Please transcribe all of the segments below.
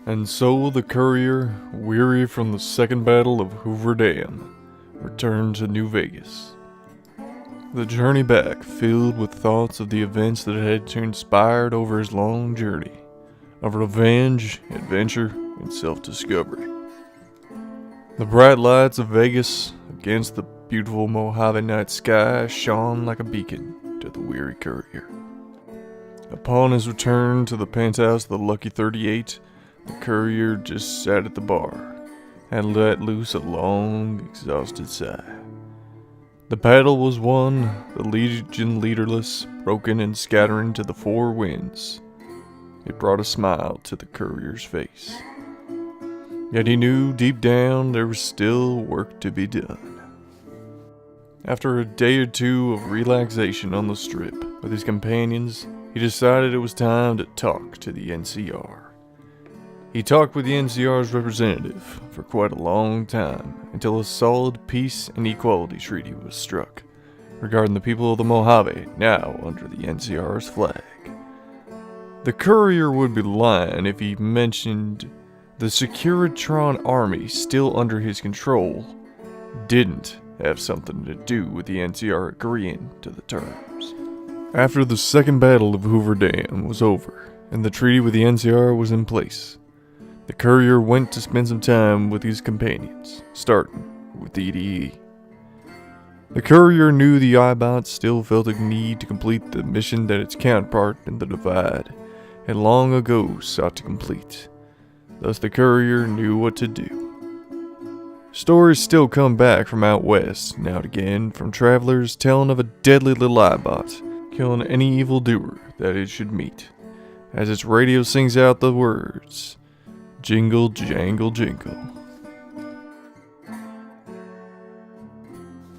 And so the Courier, weary from the second battle of Hoover Dam, returned to New Vegas. The journey back filled with thoughts of the events that had transpired over his long journey, of revenge, adventure, and self-discovery. The bright lights of Vegas against the beautiful Mojave night sky shone like a beacon to the weary Courier. Upon his return to the penthouse of the Lucky 38, the Courier just sat at the bar and let loose a long, exhausted sigh. The battle was won, the legion leaderless, broken and scattering to the four winds. It brought a smile to the Courier's face. Yet he knew deep down there was still work to be done. After a day or two of relaxation on the strip with his companions, he decided it was time to talk to the NCR. He talked with the NCR's representative for quite a long time until a solid peace and equality treaty was struck regarding the people of the Mojave now under the NCR's flag. The Courier would be lying if he mentioned the Securitron army still under his control didn't have something to do with the NCR agreeing to the terms. After the second battle of Hoover Dam was over and the treaty with the NCR was in place, the Courier went to spend some time with his companions, starting with the EDE. The Courier knew the iBots still felt a need to complete the mission that its counterpart in the Divide had long ago sought to complete. Thus the Courier knew what to do. Stories still come back from out west, now and again, from travelers telling of a deadly little iBot killing any evildoer that it should meet, as its radio sings out the words, "Jingle, jangle, jingle."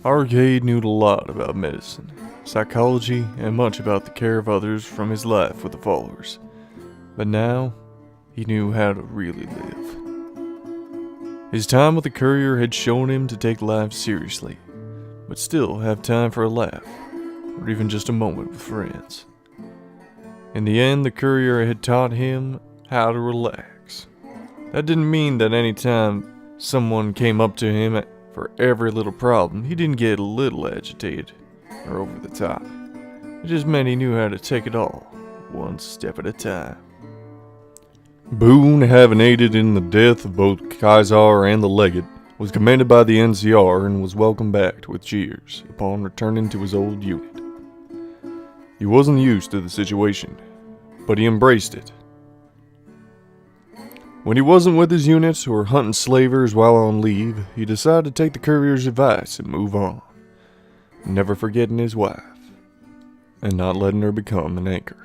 Arcade knew a lot about medicine, psychology, and much about the care of others from his life with the followers. But now, he knew how to really live. His time with the Courier had shown him to take life seriously, but still have time for a laugh, or even just a moment with friends. In the end, the Courier had taught him how to relax. That didn't mean that any time someone came up to him for every little problem, he didn't get a little agitated or over the top. It just meant he knew how to take it all, one step at a time. Boone, having aided in the death of both Kaiser and the Legate, was commended by the NCR and was welcomed back with cheers upon returning to his old unit. He wasn't used to the situation, but he embraced it. When he wasn't with his units or hunting slavers while on leave, he decided to take the Courier's advice and move on, never forgetting his wife, and not letting her become an anchor.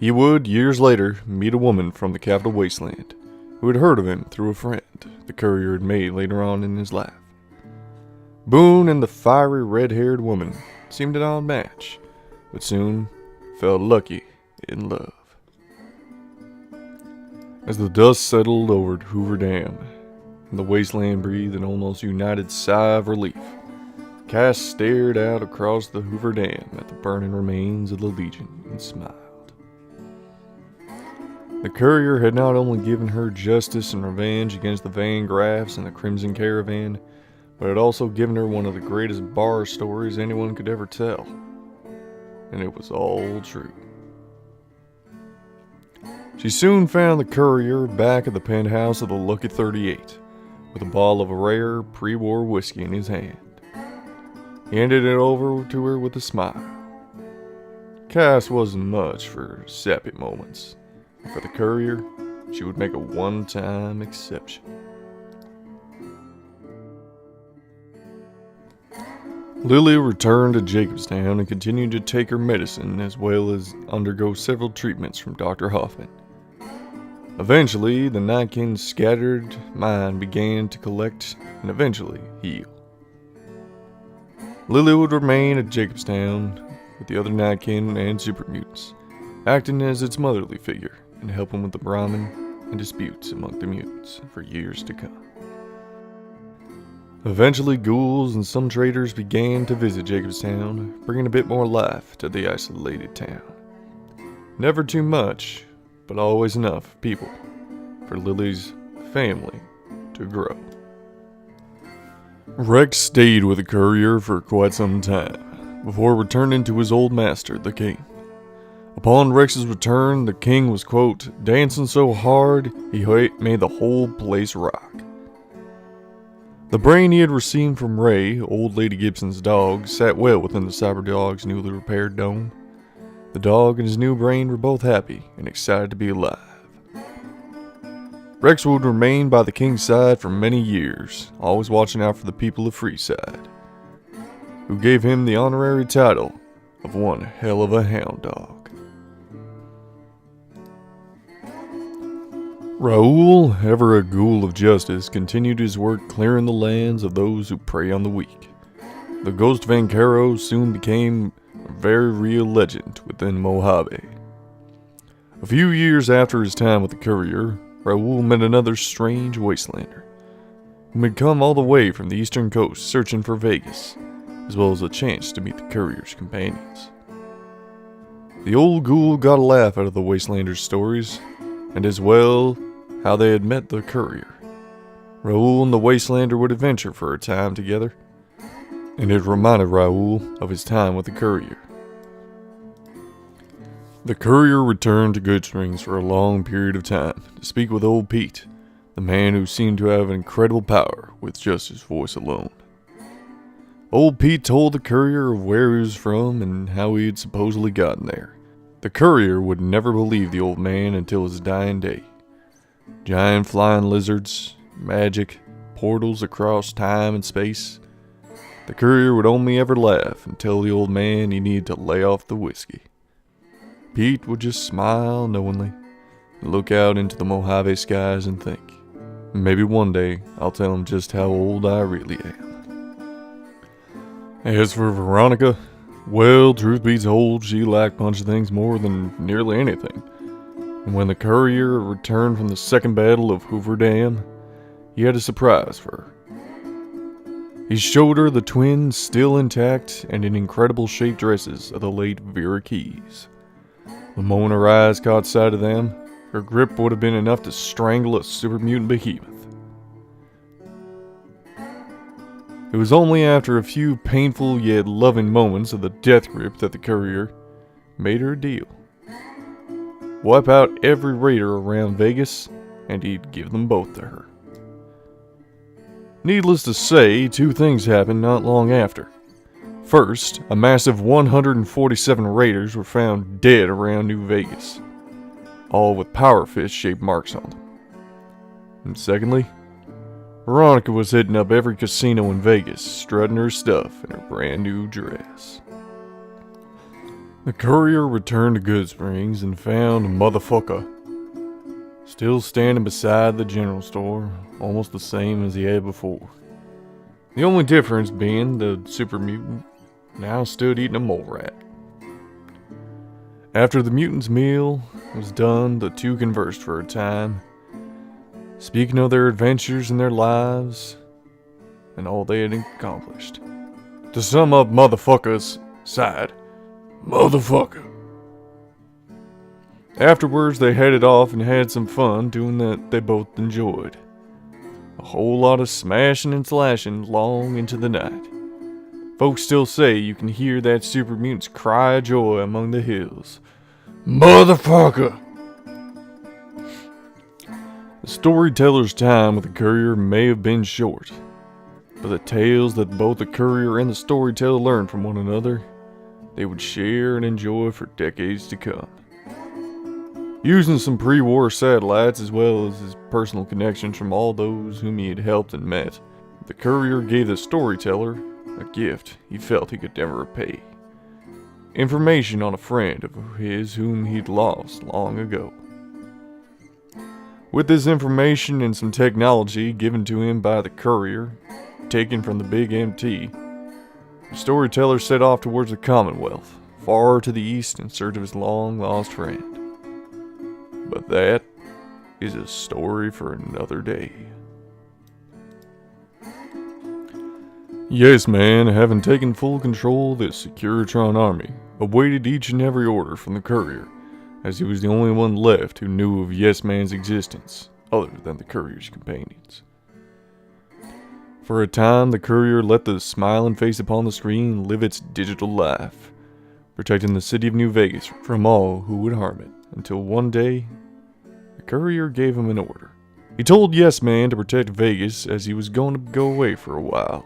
He would, years later, meet a woman from the Capital Wasteland, who had heard of him through a friend the Courier had made later on in his life. Boone and the fiery red-haired woman seemed an odd match, but soon felt lucky in love. As the dust settled over Hoover Dam, and the wasteland breathed an almost united sigh of relief, Cass stared out across the Hoover Dam at the burning remains of the Legion and smiled. The Courier had not only given her justice and revenge against the Van Graffs and the Crimson Caravan, but had also given her one of the greatest bar stories anyone could ever tell. And it was all true. She soon found the Courier back at the penthouse of the Lucky 38, with a bottle of rare pre-war whiskey in his hand. He handed it over to her with a smile. Cass wasn't much for sappy moments. For the Courier, she would make a one-time exception. Lily returned to Jacobstown and continued to take her medicine as well as undergo several treatments from Dr. Hoffman. Eventually, the Nightkin's scattered mind began to collect and eventually heal. Lily would remain at Jacobstown with the other Nightkin and super mutants, acting as its motherly figure and helping with the Brahmin and disputes among the mutants for years to come. Eventually, ghouls and some traders began to visit Jacobstown, bringing a bit more life to the isolated town. Never too much, but always enough people for Lily's family to grow. Rex stayed with the courier for quite some time, before returning to his old master, the king. Upon Rex's return, the king was, quote, dancing so hard he made the whole place rock. The brain he had received from Ray, old Lady Gibson's dog, sat well within the cyberdog's newly repaired dome. The dog and his new brain were both happy and excited to be alive. Rex would remain by the king's side for many years, always watching out for the people of Freeside, who gave him the honorary title of one hell of a hound dog. Raoul, ever a ghoul of justice, continued his work clearing the lands of those who prey on the weak. The ghost Vancaro soon became a very real legend within Mojave. A few years after his time with the Courier, Raoul met another strange wastelander, who had come all the way from the eastern coast searching for Vegas, as well as a chance to meet the Courier's companions. The old ghoul got a laugh out of the wastelander's stories, and as well how they had met the Courier. Raoul and the wastelander would adventure for a time together, and it reminded Raoul of his time with the Courier. The Courier returned to Goodsprings for a long period of time to speak with old Pete, the man who seemed to have incredible power with just his voice alone. Old Pete told the Courier of where he was from and how he had supposedly gotten there. The Courier would never believe the old man until his dying day. Giant flying lizards, magic, portals across time and space. The Courier would only ever laugh and tell the old man he needed to lay off the whiskey. Pete would just smile knowingly and look out into the Mojave skies and think, maybe one day I'll tell him just how old I really am. As for Veronica, well, truth be told, she liked punching things more than nearly anything. And when the Courier returned from the second battle of Hoover Dam, he had a surprise for her. He showed her the twins still intact and in incredible shaped dresses of the late Vera Keyes. The moment her eyes caught sight of them, her grip would have been enough to strangle a super mutant behemoth. It was only after a few painful yet loving moments of the death grip that the Courier made her a deal. Wipe out every raider around Vegas, and he'd give them both to her. Needless to say, two things happened not long after. First, a massive 147 raiders were found dead around New Vegas, all with power fist-shaped marks on them. And secondly, Veronica was hitting up every casino in Vegas, strutting her stuff in her brand new dress. The Courier returned to Goodsprings and found Motherfucker still standing beside the general store, almost the same as he had before. The only difference being the super mutant now stood eating a mole rat. After the mutant's meal was done, the two conversed for a time, speaking of their adventures and their lives, and all they had accomplished. To sum up Motherfucker's side, Motherfucker. Afterwards, they headed off and had some fun doing that they both enjoyed. A whole lot of smashing and slashing long into the night. Folks still say you can hear that super mutant's cry of joy among the hills. Motherfucker! The storyteller's time with the Courier may have been short, but the tales that both the Courier and the storyteller learned from one another, they would share and enjoy for decades to come. Using some pre-war satellites as well as his personal connections from all those whom he had helped and met, the Courier gave the storyteller a gift he felt he could never repay. Information on a friend of his whom he'd lost long ago. With this information and some technology given to him by the Courier, taken from the Big MT, the storyteller set off towards the Commonwealth, far to the east in search of his long-lost friend. But that is a story for another day. Yes, man, having taken full control of the Securitron army, awaited each and every order from the Courier, as he was the only one left who knew of Yes Man's existence, other than the Courier's companions. For a time, the Courier let the smiling face upon the screen live its digital life, protecting the city of New Vegas from all who would harm it, until one day, the Courier gave him an order. He told Yes Man to protect Vegas as he was going to go away for a while,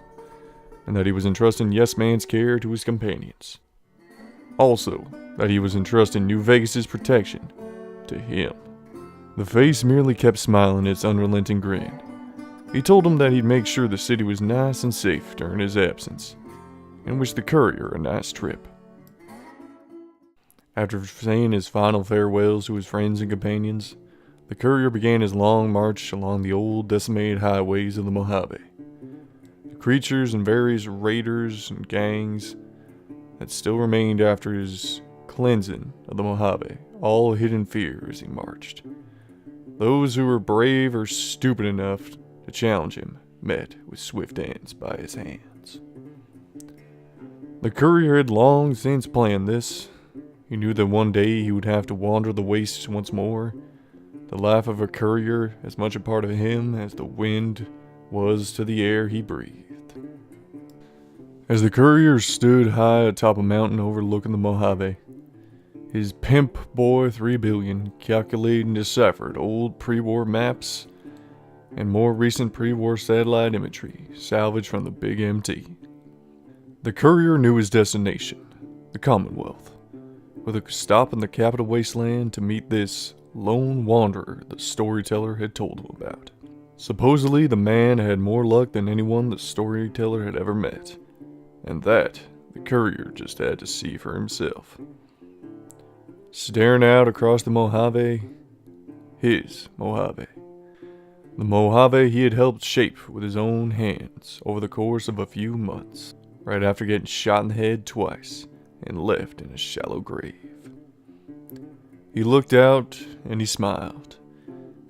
and that he was entrusting Yes Man's care to his companions. Also, that he was entrusting New Vegas's protection to him. The face merely kept smiling its unrelenting grin. He told him that he'd make sure the city was nice and safe during his absence, and wished the Courier a nice trip. After saying his final farewells to his friends and companions, the Courier began his long march along the old decimated highways of the Mojave. The creatures and various raiders and gangs that still remained after his cleansing of the Mojave all hid in fear as he marched. Those who were brave or stupid enough to challenge him met with swift ends by his hands. The Courier had long since planned this. He knew that one day he would have to wander the wastes once more. The life of a Courier as much a part of him as the wind was to the air he breathed. As the Courier stood high atop a mountain overlooking the Mojave, his pimp boy 3 billion calculated and deciphered old pre-war maps and more recent pre-war satellite imagery salvaged from the Big MT. The Courier knew his destination, the Commonwealth, with a stop in the capital wasteland to meet this lone wanderer the storyteller had told him about. Supposedly, the man had more luck than anyone the storyteller had ever met, and that the Courier just had to see for himself. Staring out across the Mojave, his Mojave. The Mojave he had helped shape with his own hands over the course of a few months, right after getting shot in the head twice and left in a shallow grave. He looked out and he smiled,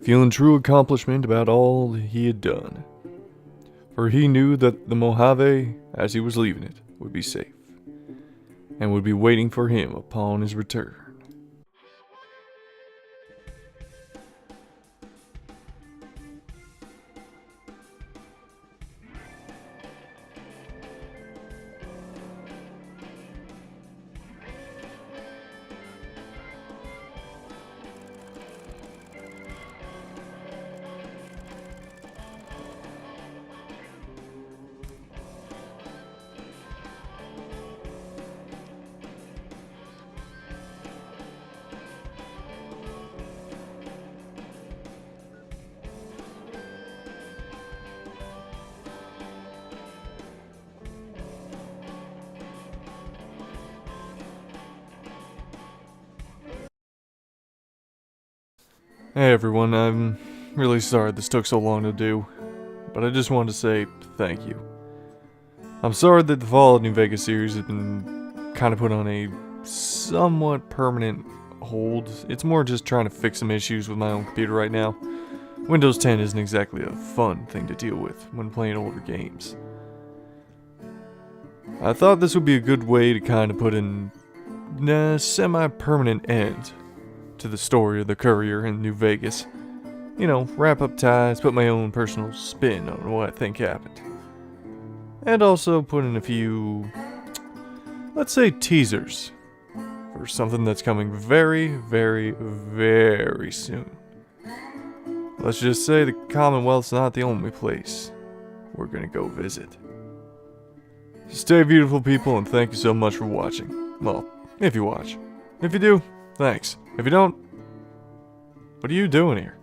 feeling true accomplishment about all he had done. For he knew that the Mojave, as he was leaving it, would be safe, and would be waiting for him upon his return. Hey everyone, I'm really sorry this took so long to do, but I just wanted to say thank you. I'm sorry that the Fallout New Vegas series has been kind of put on a somewhat permanent hold. It's more just trying to fix some issues with my own computer right now. Windows 10 isn't exactly a fun thing to deal with when playing older games. I thought this would be a good way to kind of put in a semi-permanent end to the story of the Courier in New Vegas. You know, wrap up ties, put my own personal spin on what I think happened. And also put in a few, let's say, teasers for something that's coming very, very, very soon. Let's just say the Commonwealth's not the only place we're gonna go visit. Stay beautiful, people, and thank you so much for watching. Well, if you watch. If you do, thanks. If you don't, what are you doing here?